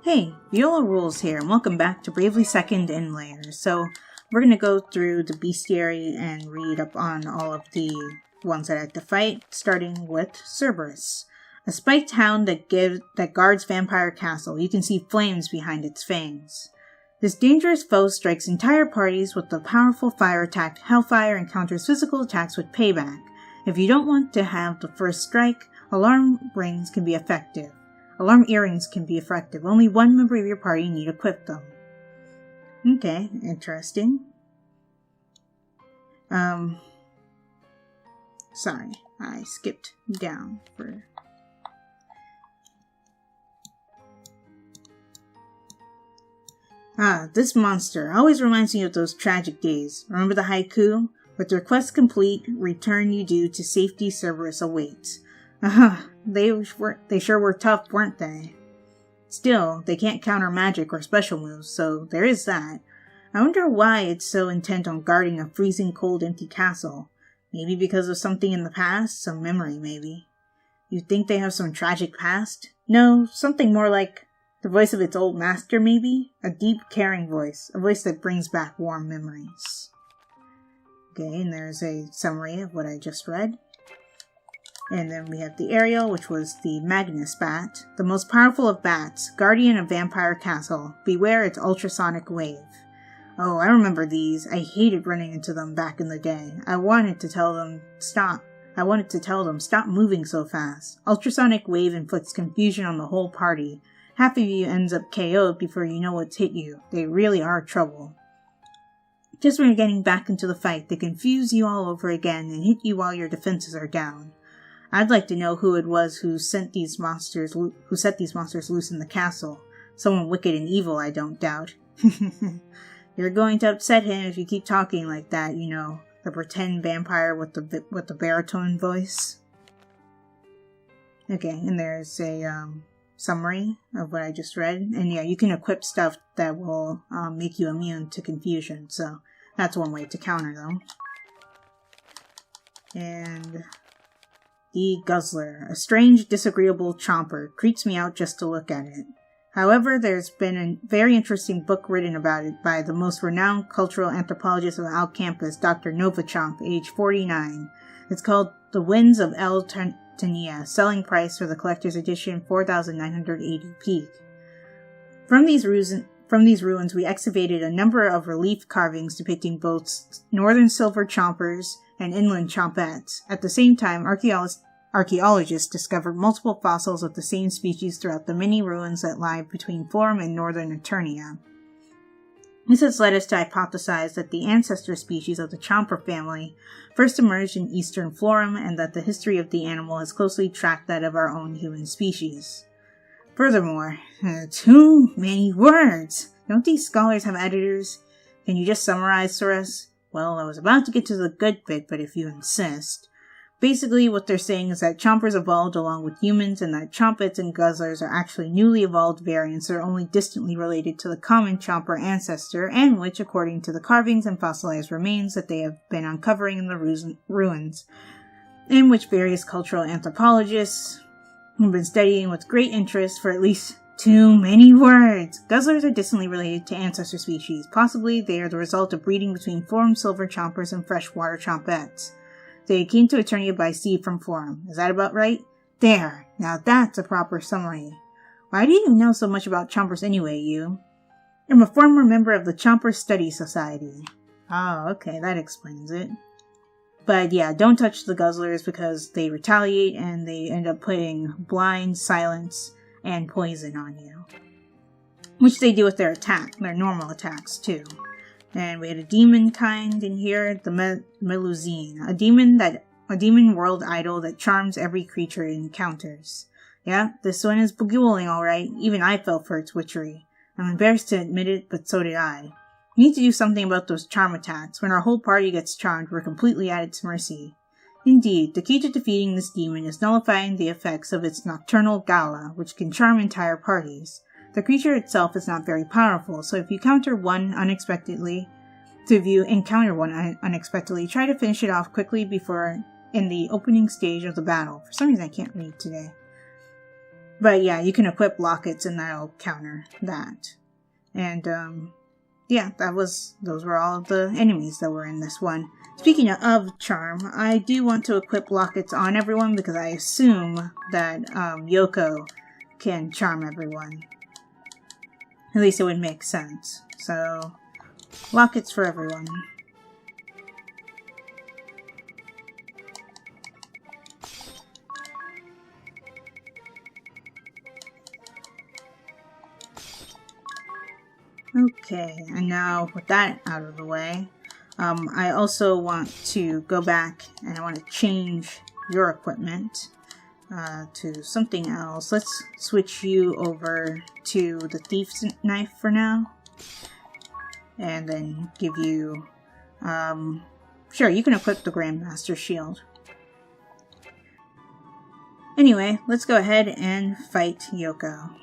Hey, Viola Rules here, and welcome back to Bravely Second in Layers. So, we're going to go through the bestiary and read up on all of the ones that I have to fight, starting with Cerberus, a spiked hound that guards Vampire Castle. You can see flames behind its fangs. This dangerous foe strikes entire parties with the powerful fire attack Hellfire and counters physical attacks with Payback. If you don't want to have the first strike, alarm earrings can be effective. Only one member of your party need equip them. Okay, interesting. Sorry, I skipped down for... This monster always reminds me of those tragic days. Remember the haiku? With the request complete, return you due to safety, Cerberus awaits. They sure were tough, weren't they? Still, they can't counter magic or special moves, so there is that. I wonder why it's so intent on guarding a freezing cold empty castle. Maybe because of something in the past? Some memory, maybe. You think they have some tragic past? No, something more like the voice of its old master, maybe? A deep, caring voice. A voice that brings back warm memories. Okay, and there's a summary of what I just read. And then we have the Ariel, which was the Magnus Bat, the most powerful of bats, guardian of Vampire Castle. Beware its ultrasonic wave. Oh, I remember these. I hated running into them back in the day. I wanted to tell them, stop moving so fast. Ultrasonic wave inflicts confusion on the whole party. Half of you ends up KO'd before you know what's hit you. They really are trouble. Just when you're getting back into the fight, they confuse you all over again and hit you while your defenses are down. I'd like to know who it was who set these monsters loose in the castle. Someone wicked and evil, I don't doubt. You're going to upset him if you keep talking like that, you know, the pretend vampire with the baritone voice. Okay, and there's a summary of what I just read. And yeah, you can equip stuff that will make you immune to confusion, so that's one way to counter them. And... the Guzzler, a strange, disagreeable chomper, creeps me out just to look at it. However, there's been a very interesting book written about it by the most renowned cultural anthropologist of our campus, Dr. Novachomp, age 49. It's called The Winds of El Tania, selling price for the collector's edition 4,980 peak. From these ruins, we excavated a number of relief carvings depicting both northern silver chompers and inland chompettes. At the same time, archaeologists discovered multiple fossils of the same species throughout the many ruins that lie between Florem and northern Eternia. This has led us to hypothesize that the ancestor species of the chomper family first emerged in eastern Florem, and that the history of the animal has closely tracked that of our own human species. Furthermore, too many words! Don't these scholars have editors? Can you just summarize for us? Well, I was about to get to the good bit, but if you insist. Basically, what they're saying is that chompers evolved along with humans, and that chompets and guzzlers are actually newly evolved variants that are only distantly related to the common chomper ancestor, and which, according to the carvings and fossilized remains that they have been uncovering in the ruins, in which various cultural anthropologists have been studying with great interest for at least too many words. Guzzlers are distantly related to ancestor species. Possibly they are the result of breeding between Florem silver chompers and freshwater chompettes. They came to Eternia by sea from Florem. Is that about right? There! Now that's a proper summary. Why do you know so much about chompers anyway, you? I'm a former member of the Chomper Study Society. Oh, okay, that explains it. But yeah, don't touch the Guzzlers because they retaliate and they end up putting blind, silence, and poison on you. Which they do with their normal attacks too. And we had a demon kind in here, the Melusine, a demon world idol that charms every creature it encounters. Yeah, this one is beguiling alright, even I fell for its witchery. I'm embarrassed to admit it, but so did I. We need to do something about those charm attacks. When our whole party gets charmed, we're completely at its mercy. Indeed, the key to defeating this demon is nullifying the effects of its nocturnal gala, which can charm entire parties. The creature itself is not very powerful, so if you encounter one unexpectedly, try to finish it off quickly before in the opening stage of the battle. For some reason I can't read today. But yeah, you can equip lockets and that'll counter that. And yeah, those were all the enemies that were in this one. Speaking of charm, I do want to equip lockets on everyone because I assume that Yoko can charm everyone. At least it would make sense. So, lockets for everyone. Okay, and now with that out of the way, I also want to go back and I want to change your equipment to something else. Let's switch you over to the Thief's Knife for now. And then give you... sure, you can equip the Grandmaster Shield. Anyway, let's go ahead and fight Yoko.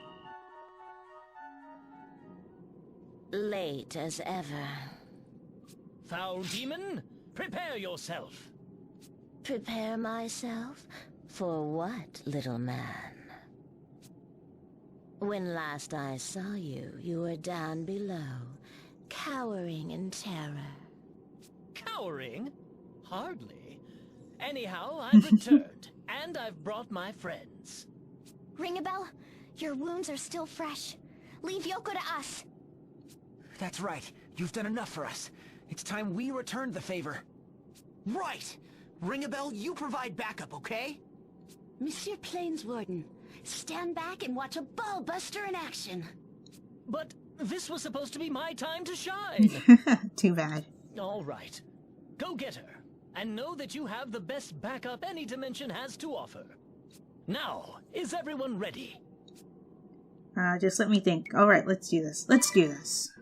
Late as ever. Foul demon, prepare yourself. Prepare myself? For what, little man? When last I saw you, you were down below, cowering in terror. Cowering? Hardly. Anyhow, I've returned, and I've brought my friends. Ring-a-bell, your wounds are still fresh. Leave Yoko to us. That's right. You've done enough for us. It's time we returned the favor. Right! Ring-a-bell, you provide backup, okay? Monsieur Plainswarden, stand back and watch a ball-buster in action. But this was supposed to be my time to shine. Too bad. All right. Go get her. And know that you have the best backup any dimension has to offer. Now, is everyone ready? Just let me think. Alright, let's do this. Let's do this.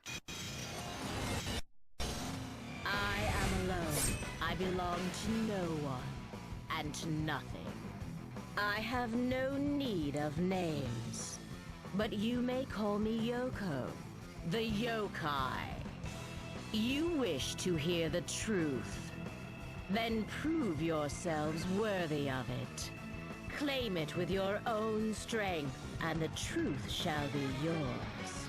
I am alone. I belong to no one, and to nothing. I have no need of names, but you may call me Yoko, the Yokai. You wish to hear the truth? Then prove yourselves worthy of it. Claim it with your own strength, and the truth shall be yours.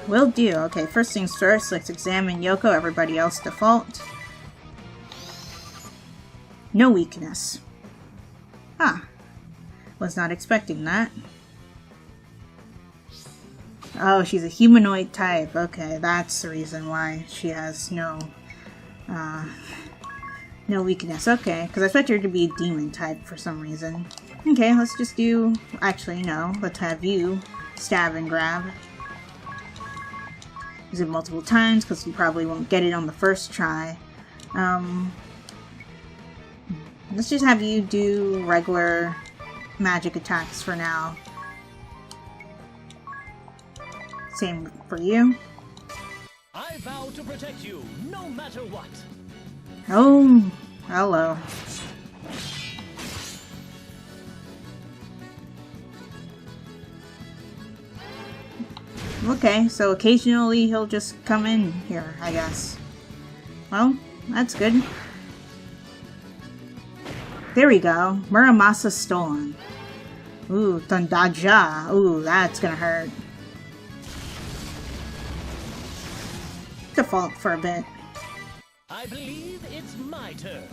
Will do. Okay, first things first, let's examine Yoko. Everybody else default. No weakness. Ah. Was not expecting that. Oh, she's a humanoid type. Okay, that's the reason why she has no weakness. Okay, because I expect her to be a demon type for some reason. Okay, let's just do... Actually, no. Let's have you stab and grab. Use it multiple times, because you probably won't get it on the first try. Let's just have you do regular magic attacks for now. Same for you. I vow to protect you, no matter what. Oh, hello. Okay, so occasionally he'll just come in here, I guess. Well, that's good. There we go. Muramasa stolen. Ooh, Tondaja. Ooh, that's gonna hurt. Default for a bit. I believe it's my turn.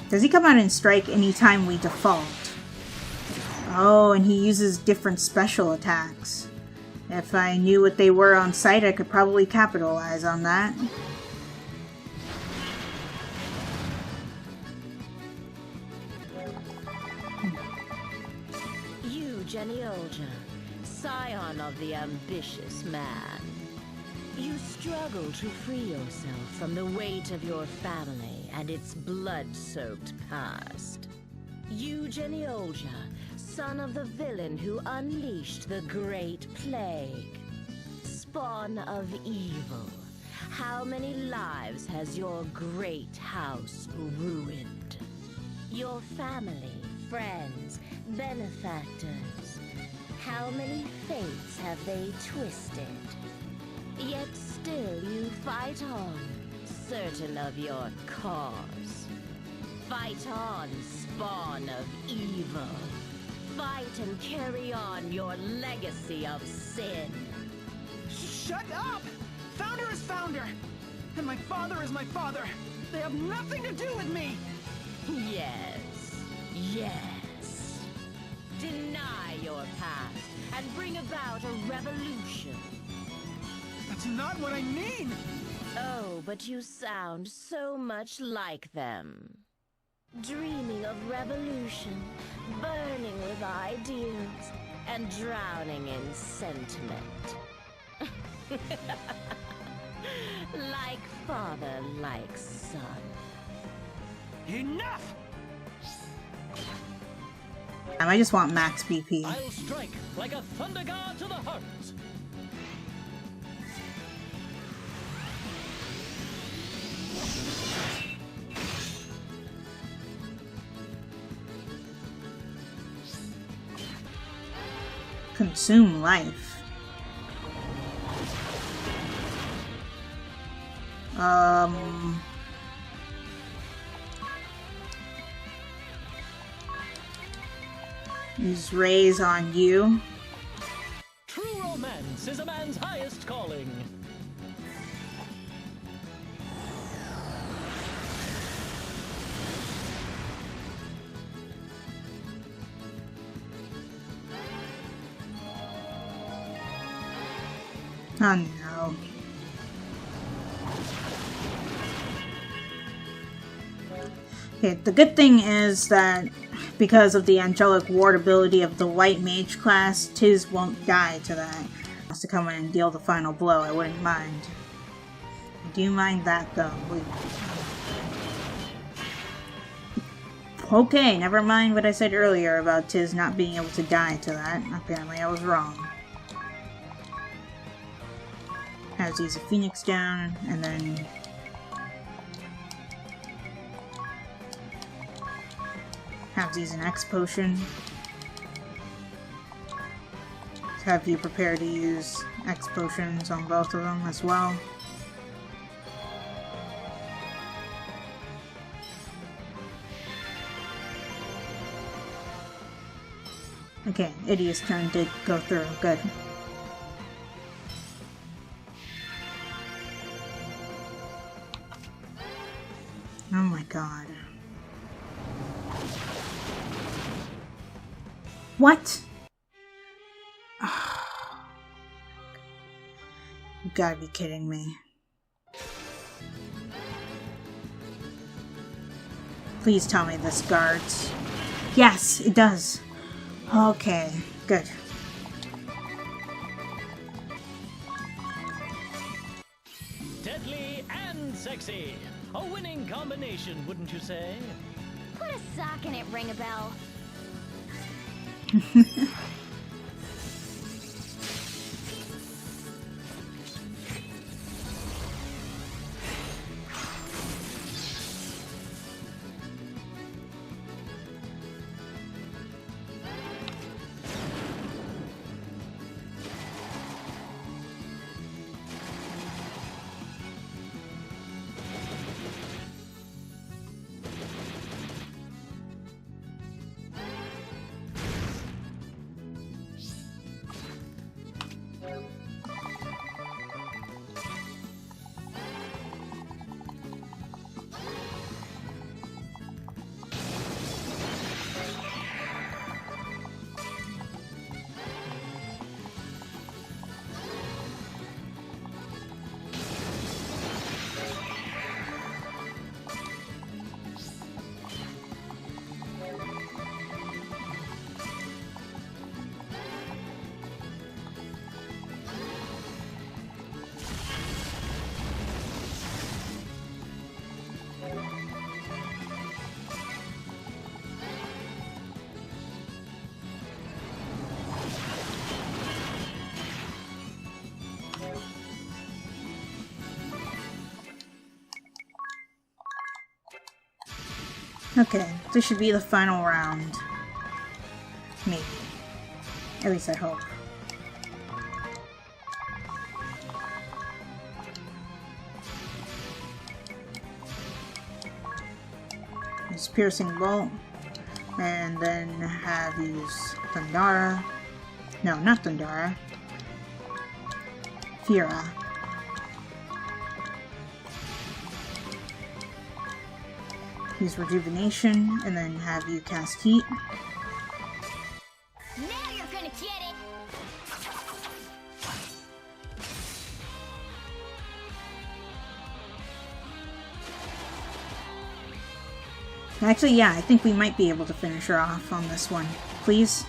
Does he come out and strike anytime we default? Oh, and he uses different special attacks. If I knew what they were on sight, I could probably capitalize on that. You, Genioja, scion of the ambitious man. You struggle to free yourself from the weight of your family and its blood-soaked past. You, Genioja, son of the villain who unleashed the Great Plague. Spawn of evil, how many lives has your great house ruined? Your family, friends, benefactors, how many fates have they twisted? Yet still you fight on, certain of your cause. Fight on, spawn of evil. Fight and carry on your legacy of sin. Shut up! Founder is Founder! And my father is my father! They have nothing to do with me! Yes, yes. Deny your past and bring about a revolution. That's not what I mean! Oh, but you sound so much like them. Dreaming of revolution, burning with ideals, and drowning in sentiment. Like father, like son. Enough! I just want max BP. I'll strike like a thunder god to the heart. Consume life. Use raise on you. True romance is a man's highest calling. Oh no. Okay, the good thing is that because of the angelic ward ability of the white mage class, Tiz won't die to that. Has to come in and deal the final blow, I wouldn't mind. I do mind that though. Okay, never mind what I said earlier about Tiz not being able to die to that. Apparently I was wrong. Has use a Phoenix down, and then have these an X potion. Have you prepare to use X potions on both of them as well. Okay, Idiot's turn did go through. Good. Oh my god. What? You gotta be kidding me. Please tell me this guards. Yes, it does. Okay, good. Deadly and sexy. A winning combination, wouldn't you say? Put a sock in it, Ring-a-Bell. Okay, this should be the final round. Maybe. At least I hope. This piercing bolt. And then have use Thundara. No, not Thundara. Fira. Use Rejuvenation, and then have you cast Heat. Now you're gonna get it! Actually, yeah, I think we might be able to finish her off on this one. Please?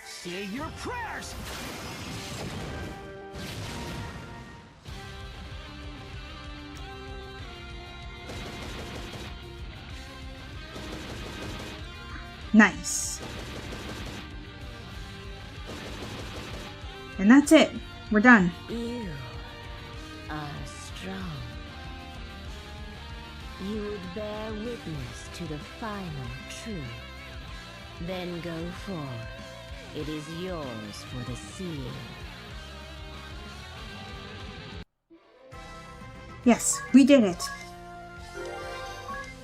Say your prayers! Nice. And that's it. We're done. You are strong. You would bear witness to the final truth. Then go forth. It is yours for the seal. Yes, we did it.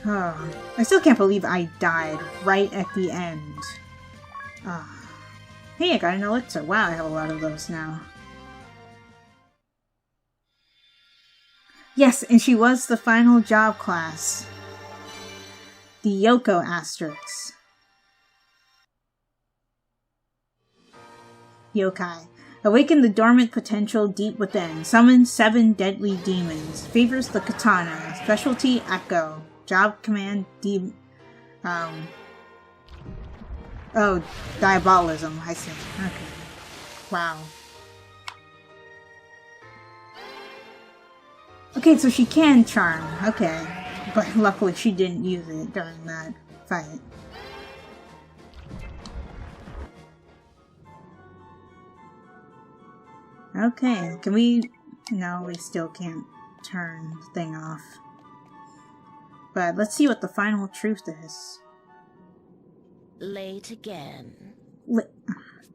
Oh, I still can't believe I died right at the end. Hey, I got an elixir. Wow, I have a lot of those now. Yes, and she was the final job class. The Yoko Asterix. Yokai. Awaken the dormant potential deep within. Summon 7 deadly demons. Favors the katana. Specialty Echo. Job command oh, diabolism, I see. Okay. Wow. Okay, so she can charm. Okay. But luckily she didn't use it during that fight. Okay, can we... No, we still can't turn the thing off. But let's see what the final truth is. Late again. You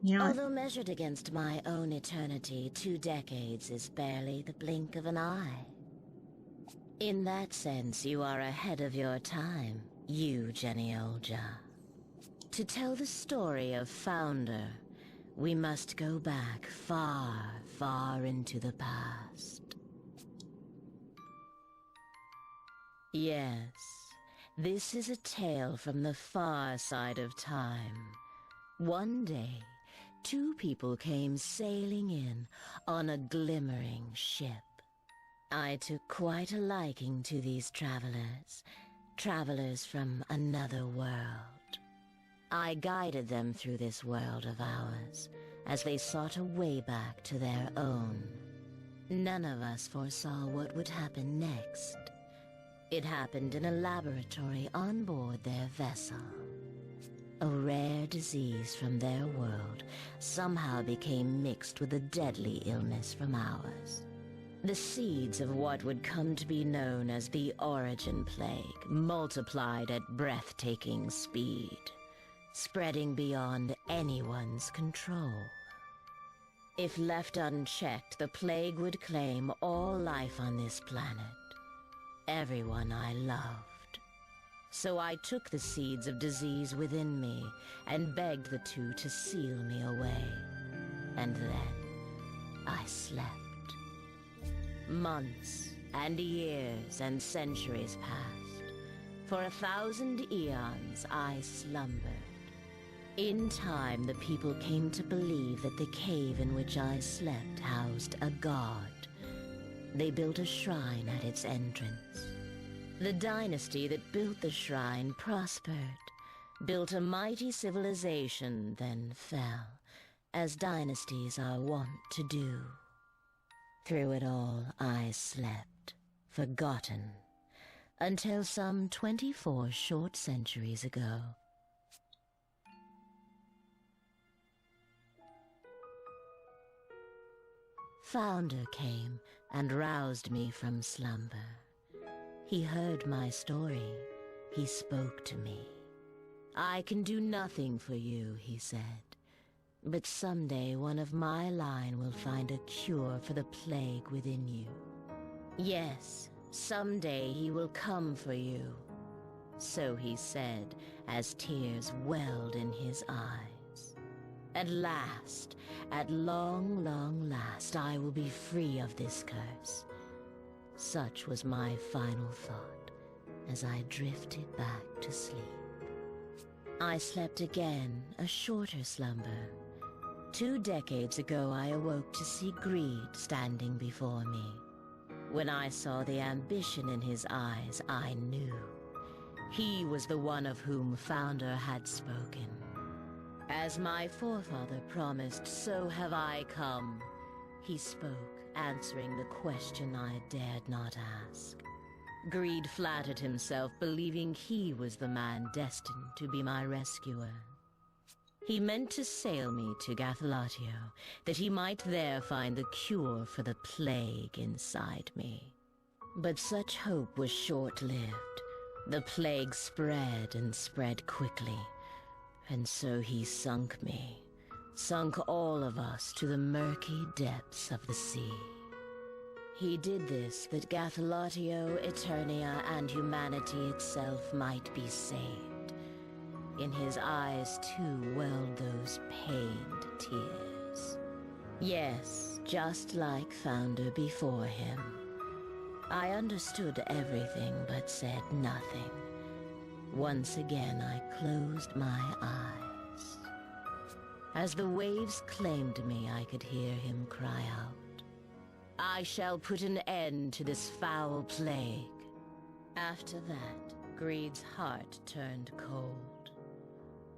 know what? Although measured against my own eternity, 2 decades is barely the blink of an eye. In that sense, you are ahead of your time, you, Genealja. To tell the story of Founder, we must go back far, far into the past. Yes, this is a tale from the far side of time. One day, 2 people came sailing in on a glimmering ship. I took quite a liking to these travelers from another world. I guided them through this world of ours, as they sought a way back to their own. None of us foresaw what would happen next. It happened in a laboratory on board their vessel. A rare disease from their world somehow became mixed with a deadly illness from ours. The seeds of what would come to be known as the Origin Plague multiplied at breathtaking speed, spreading beyond anyone's control. If left unchecked, the plague would claim all life on this planet. Everyone I loved. So I took the seeds of disease within me and begged the 2 to seal me away. And then I slept. Months and years and centuries passed. For 1,000 eons I slumbered. In time, the people came to believe that the cave in which I slept housed a god. They built a shrine at its entrance. The dynasty that built the shrine prospered, built a mighty civilization, then fell, as dynasties are wont to do. Through it all, I slept, forgotten, until some 24 short centuries ago. Founder came and roused me from slumber. He heard my story. He spoke to me. I can do nothing for you, he said. But someday one of my line will find a cure for the plague within you. Yes, someday he will come for you, So he said, as tears welled in his eyes. At last, at long, long last, I will be free of this curse. Such was my final thought as I drifted back to sleep. I slept again, a shorter slumber. 2 decades ago, I awoke to see greed standing before me. When I saw the ambition in his eyes, I knew. He was the one of whom Founder had spoken. As my forefather promised, so have I come. He spoke, answering the question I dared not ask. Greed flattered himself, believing he was the man destined to be my rescuer. He meant to sail me to Gathelatio, that he might there find the cure for the plague inside me. But such hope was short-lived. The plague spread and spread quickly, and so he sunk me, sunk all of us to the murky depths of the sea. He did this that Gathelatio, Eternia, and humanity itself might be saved. In his eyes, too, welled those pained tears. Yes, just like Founder before him. I understood everything but said nothing. Once again, I closed my eyes. As the waves claimed me, I could hear him cry out, "I shall put an end to this foul plague." After that, Greed's heart turned cold.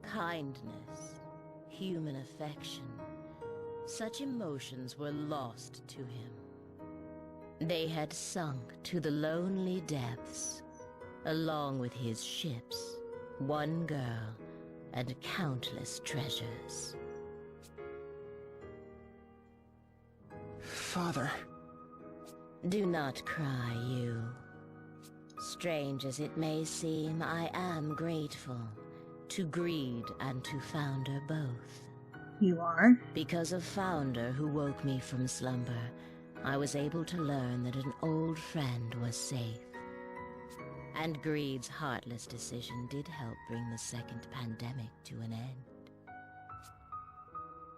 Kindness, human affection, such emotions were lost to him. They had sunk to the lonely depths, along with his ships, one girl, and countless treasures. Father. Do not cry, you. Strange as it may seem, I am grateful. To Greed and to Founder both. You are? Because of Founder who woke me from slumber, I was able to learn that an old friend was safe. And Greed's heartless decision did help bring the second pandemic to an end.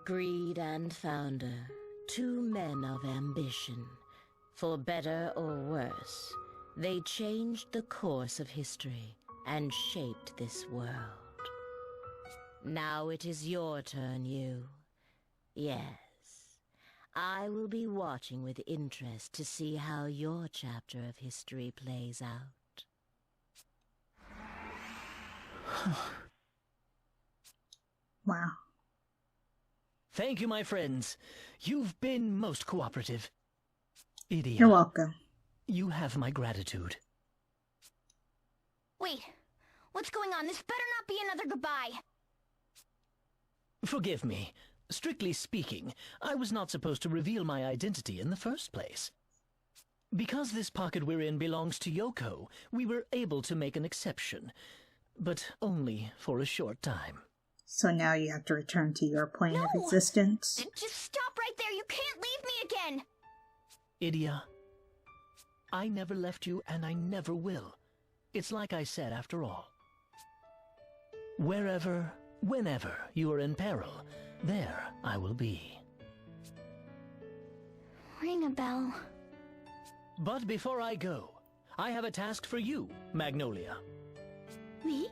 Greed and Founder, 2 men of ambition. For better or worse, they changed the course of history and shaped this world. Now it is your turn, you. Yes, I will be watching with interest to see how your chapter of history plays out. Wow. Thank you, my friends. You've been most cooperative. Idia, You're welcome. you have my gratitude. Wait, what's going on? This better not be another goodbye. Forgive me. Strictly speaking, I was not supposed to reveal my identity in the first place. Because this pocket we're in belongs to Yoko, we were able to make an exception, but only for a short time. So now you have to return to your plane of No! existence. Just stop right there. You can't leave me again. Idia, I never left you and I never will. It's like I said after all. Wherever, whenever you are in peril, there I will be. Ring a bell. But before I go, I have a task for you, Magnolia. Me?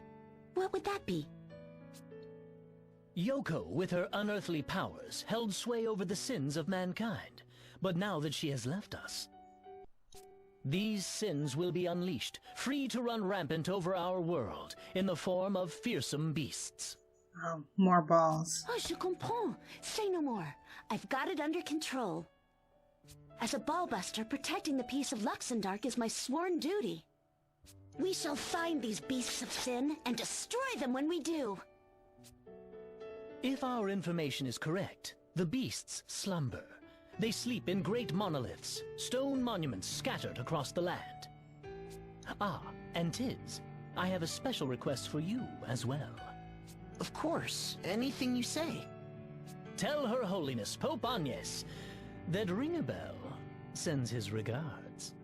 What would that be? Yoko, with her unearthly powers, held sway over the sins of mankind. But now that she has left us, these sins will be unleashed, free to run rampant over our world, in the form of fearsome beasts. Oh, more balls. Oh, je comprends. Say no more. I've got it under control. As a ballbuster, protecting the peace of Luxendark is my sworn duty. We shall find these beasts of sin and destroy them when we do. If our information is correct, the beasts slumber. They sleep in great monoliths, stone monuments scattered across the land. Ah, and Tiz, I have a special request for you as well. Of course, anything you say. Tell Her Holiness Pope Agnes that Ringabel sends his regards.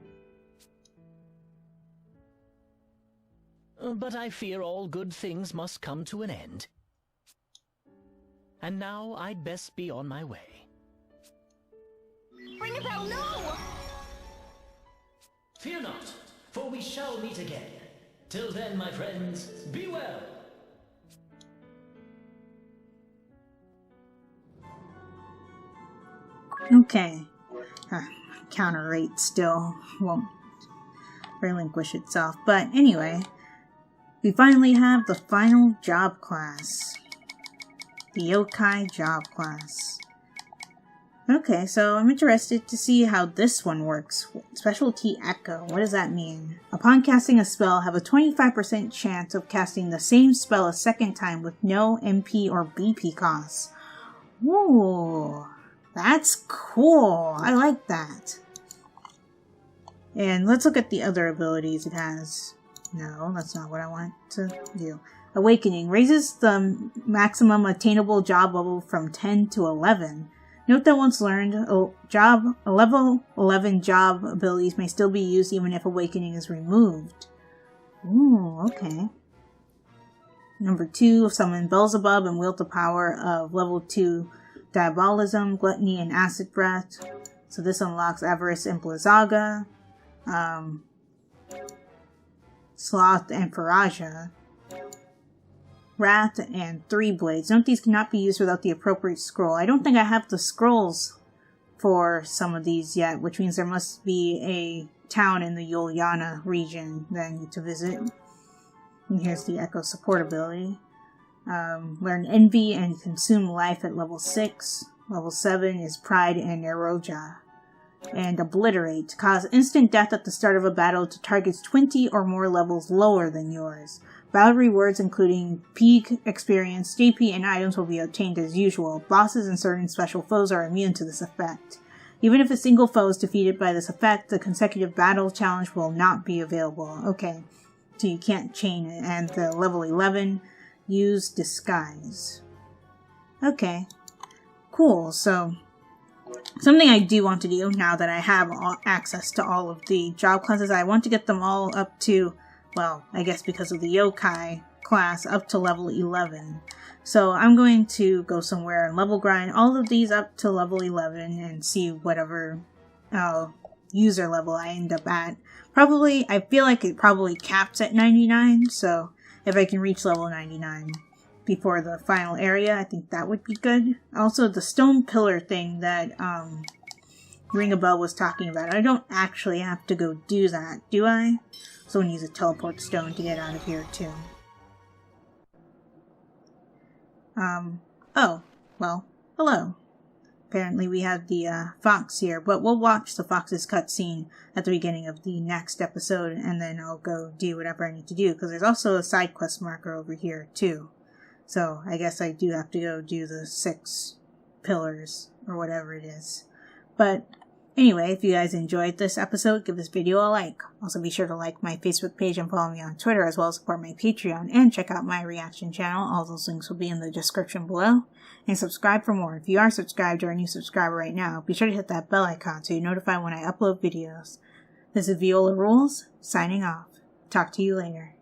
But I fear all good things must come to an end. And now I'd best be on my way. Ring a bell, no! Fear not, for we shall meet again. Till then, my friends, be well. Okay. Counter rate still won't relinquish itself. But anyway, we finally have the final job class. The Yokai job class. Okay, so I'm interested to see how this one works. Specialty Echo, what does that mean? Upon casting a spell, have a 25% chance of casting the same spell a second time with no MP or BP costs. Ooh, that's cool. I like that. And let's look at the other abilities it has. No, that's not what I want to do. Awakening raises the maximum attainable job level from 10 to 11. Note that once learned, level 11 job abilities may still be used even if Awakening is removed. Ooh, okay. Number 2, summon Beelzebub and wield the power of level 2 Diabolism, Gluttony, and Acid Breath. So this unlocks Avarice and Blizzaga, Sloth and Faraja, Wrath, and 3 Blades. Note these cannot be used without the appropriate scroll. I don't think I have the scrolls for some of these yet, which means there must be a town in the Yuliana region that I need to visit. And here's the Echo support ability. Learn Envy and Consume Life at level 6. Level 7 is Pride and Eroja. And Obliterate. Cause instant death at the start of a battle to targets 20 or more levels lower than yours. Battle rewards including peak, experience, JP, and items will be obtained as usual. Bosses and certain special foes are immune to this effect. Even if a single foe is defeated by this effect, the consecutive battle challenge will not be available. Okay, so you can't chain it. And the level 11, use Disguise. Okay, cool. So something I do want to do now that I have access to all of the job classes, I want to get them all up to, well, I guess because of the Yokai class, up to level 11. So I'm going to go somewhere and level grind all of these up to level 11 and see whatever user level I end up at. Probably, I feel like it probably caps at 99, so if I can reach level 99 before the final area, I think that would be good. Also, the stone pillar thing that Ring a Bell was talking about, I don't actually have to go do that, do I? So I'm going to use a teleport stone to get out of here, too. Oh, well, hello. Apparently we have the fox here, but we'll watch the fox's cutscene at the beginning of the next episode, and then I'll go do whatever I need to do, because there's also a side quest marker over here, too. So I guess I do have to go do the 6 pillars, or whatever it is. But anyway, if you guys enjoyed this episode, give this video a like. Also be sure to like my Facebook page and follow me on Twitter, as well as support my Patreon, and check out my reaction channel. All those links will be in the description below. And subscribe for more. If you are subscribed or a new subscriber right now, be sure to hit that bell icon so you're notified when I upload videos. This is Viola Rules, signing off. Talk to you later.